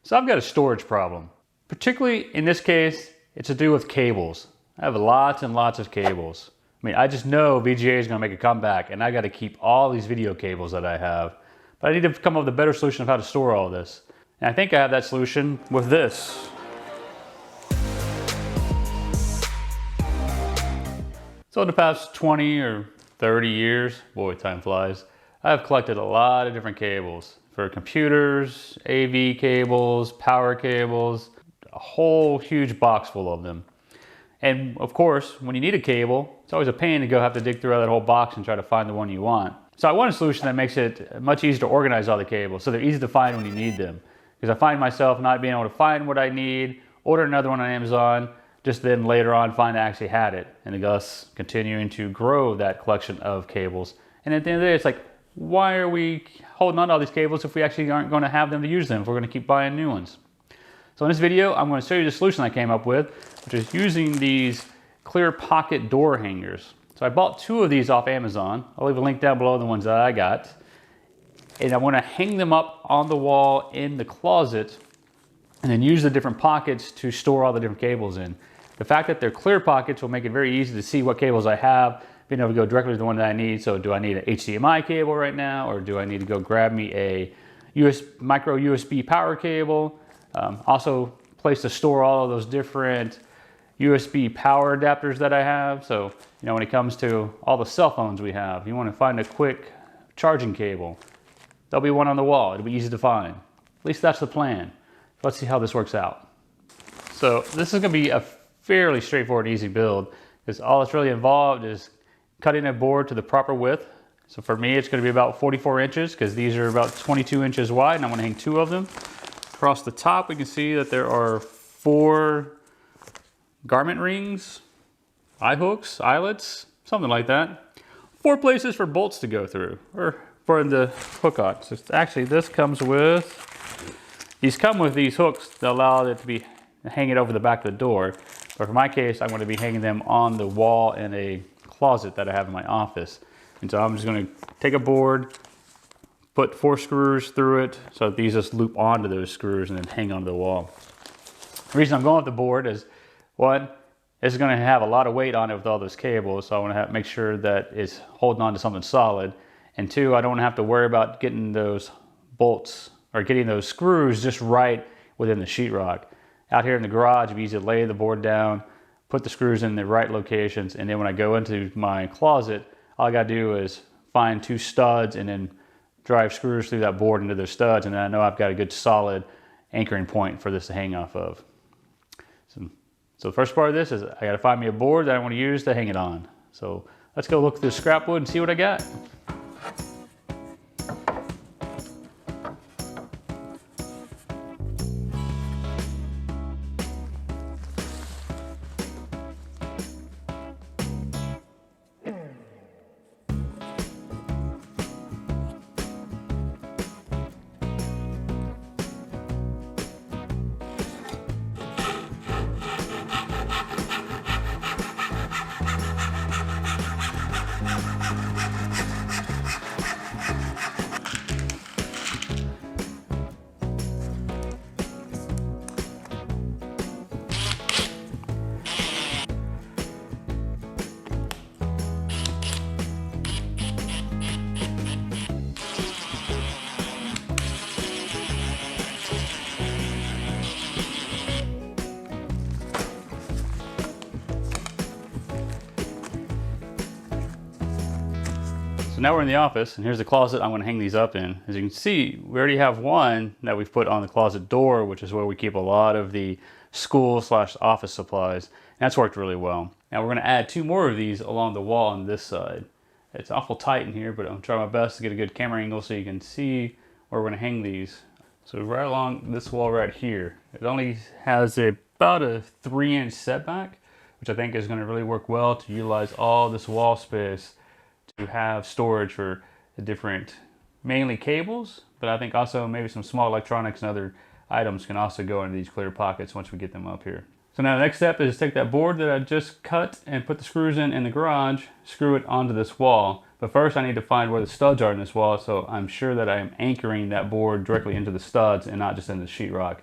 So I've got a storage problem. Particularly in this case, it's to do with cables. I have lots and lots of cables. I mean, I just know VGA is going to make a comeback and I got to keep all these video cables that I have. But I need to come up with a better solution of how to store all this. And I think I have that solution with this. So in the past 20 or 30 years, boy, time flies, I've collected a lot of different cables for computers, AV cables, power cables, a whole huge box full of them. And of course, when you need a cable, it's always a pain to go have to dig through that whole box and try to find the one you want. So I want a solution that makes it much easier to organize all the cables so they're easy to find when you need them. Because I find myself not being able to find what I need, order another one on Amazon, just then later on find I actually had it, and thus continuing to grow that collection of cables. And at the end of the day, it's like, why are we holding on to all these cables if we actually aren't going to have them to use them, if we're going to keep buying new ones? So in this video, I'm going to show you the solution I came up with, which is using these clear pocket door hangers. So I bought 2 of these off Amazon. I'll leave a link down below the ones that I got. And I want to hang them up on the wall in the closet and then use the different pockets to store all the different cables in. The fact that they're clear pockets will make it very easy to see what cables I have, being able to go directly to the one that I need. So do I need an HDMI cable right now, or do I need to go grab me a micro USB power cable? Also, place to store all of those different USB power adapters that I have. So, you know, when it comes to all the cell phones we have, you want to find a quick charging cable. There'll be one on the wall. It'll be easy to find. At least that's the plan. Let's see how this works out. So this is going to be a fairly straightforward, easy build, because all that's really involved is cutting a board to the proper width. So for me, it's going to be about 44 inches, because these are about 22 inches wide, and I want to hang 2 of them. Across the top, we can see that there are 4 garment rings, eye hooks, eyelets, something like that. 4 places for bolts to go through, or for the hook on. So actually, this comes with, these come with these hooks that allow it to be hanging over the back of the door. But for my case, I'm going to be hanging them on the wall in a closet that I have in my office. And so I'm just going to take a board, put 4 screws through it, so that these just loop onto those screws and then hang onto the wall. The reason I'm going with the board is, one, it's going to have a lot of weight on it with all those cables, so I want to make sure that it's holding on to something solid. And 2, I don't have to worry about getting those bolts or getting those screws just right within the sheetrock. Out here in the garage, it'd be easy to lay the board down, put the screws in the right locations, and then when I go into my closet, all I gotta do is find 2 studs and then drive screws through that board into those studs, and then I know I've got a good solid anchoring point for this to hang off of. So the first part of this is I gotta find me a board that I want to use to hang it on. So let's go look through the scrap wood and see what I got. So now we're in the office, and here's the closet I'm going to hang these up in. As you can see, we already have one that we've put on the closet door, which is where we keep a lot of the school/office supplies. And that's worked really well. Now we're going to add 2 more of these along the wall on this side. It's awful tight in here, but I'm trying my best to get a good camera angle so you can see where we're going to hang these. So right along this wall right here, it only has about a 3-inch setback, which I think is going to really work well to utilize all this wall space to have storage for the different, mainly cables, but I think also maybe some small electronics and other items can also go into these clear pockets once we get them up here. So now the next step is take that board that I just cut and put the screws in the garage, screw it onto this wall. But first I need to find where the studs are in this wall, so I'm sure that I am anchoring that board directly into the studs and not just into the sheetrock.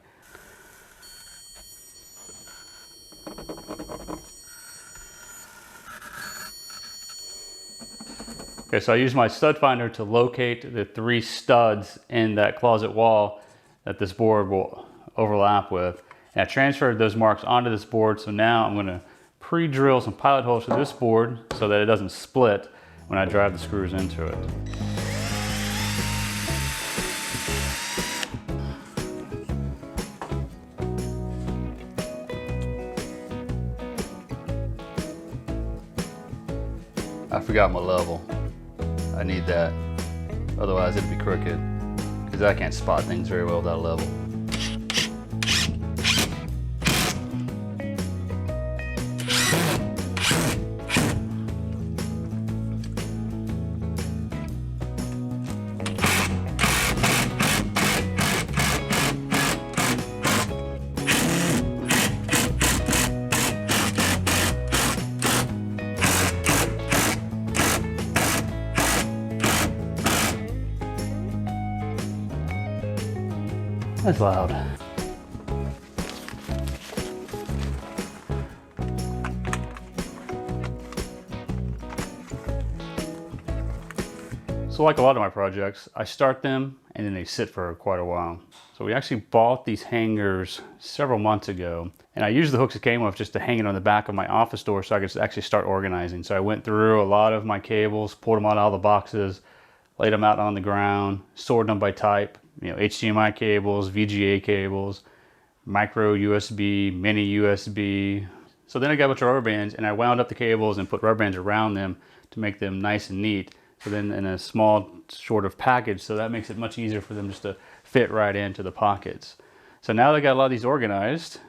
Okay, so I used my stud finder to locate the 3 studs in that closet wall that this board will overlap with. And I transferred those marks onto this board, so now I'm gonna pre-drill some pilot holes to this board so that it doesn't split when I drive the screws into it. I forgot my level. I need that, otherwise it'd be crooked, because I can't spot things very well without a level. That's loud. So like a lot of my projects, I start them and then they sit for quite a while. So we actually bought these hangers several months ago, and I used the hooks it came with just to hang it on the back of my office door so I could actually start organizing. So I went through a lot of my cables, pulled them out of all the boxes, laid them out on the ground, sorted them by type. You know, HDMI cables, VGA cables, micro USB, mini USB. So then I got a bunch of rubber bands and I wound up the cables and put rubber bands around them to make them nice and neat. So then in a small sort of package, so that makes it much easier for them just to fit right into the pockets. So now that I got a lot of these organized,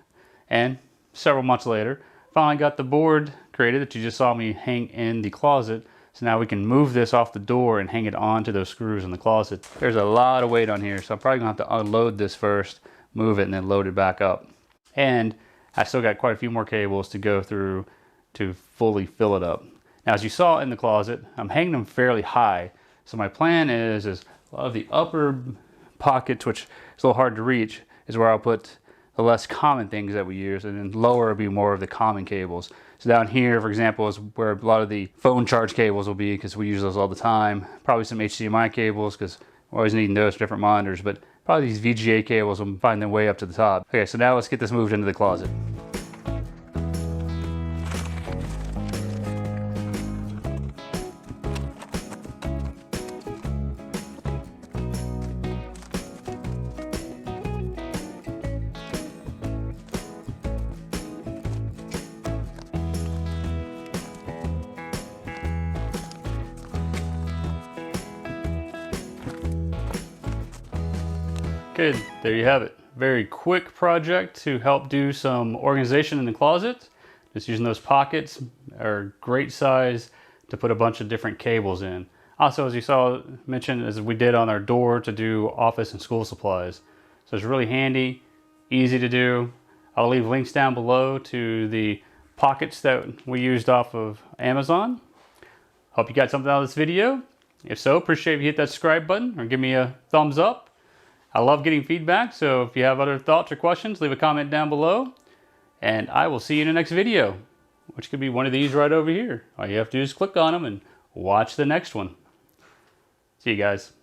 and several months later, finally got the board created that you just saw me hang in the closet. So now we can move this off the door and hang it onto those screws in the closet. There's a lot of weight on here, so I'm probably gonna have to unload this first, move it, and then load it back up. And I still got quite a few more cables to go through to fully fill it up. Now, as you saw in the closet, I'm hanging them fairly high. So my plan is a lot of the upper pockets, which is a little hard to reach, is where I'll put the less common things that we use, and then lower will be more of the common cables. So down here, for example, is where a lot of the phone charge cables will be, because we use those all the time. Probably some HDMI cables, because we're always needing those for different monitors, but probably these VGA cables will find their way up to the top. Okay, so now let's get this moved into the closet. Okay, there you have it. Very quick project to help do some organization in the closet. Just using those pockets are great size to put a bunch of different cables in. Also, as you saw mentioned, as we did on our door to do office and school supplies. So it's really handy, easy to do. I'll leave links down below to the pockets that we used off of Amazon. Hope you got something out of this video. If so, appreciate if you hit that subscribe button or give me a thumbs up. I love getting feedback, so if you have other thoughts or questions, leave a comment down below. And I will see you in the next video, which could be one of these right over here. All you have to do is click on them and watch the next one. See you guys.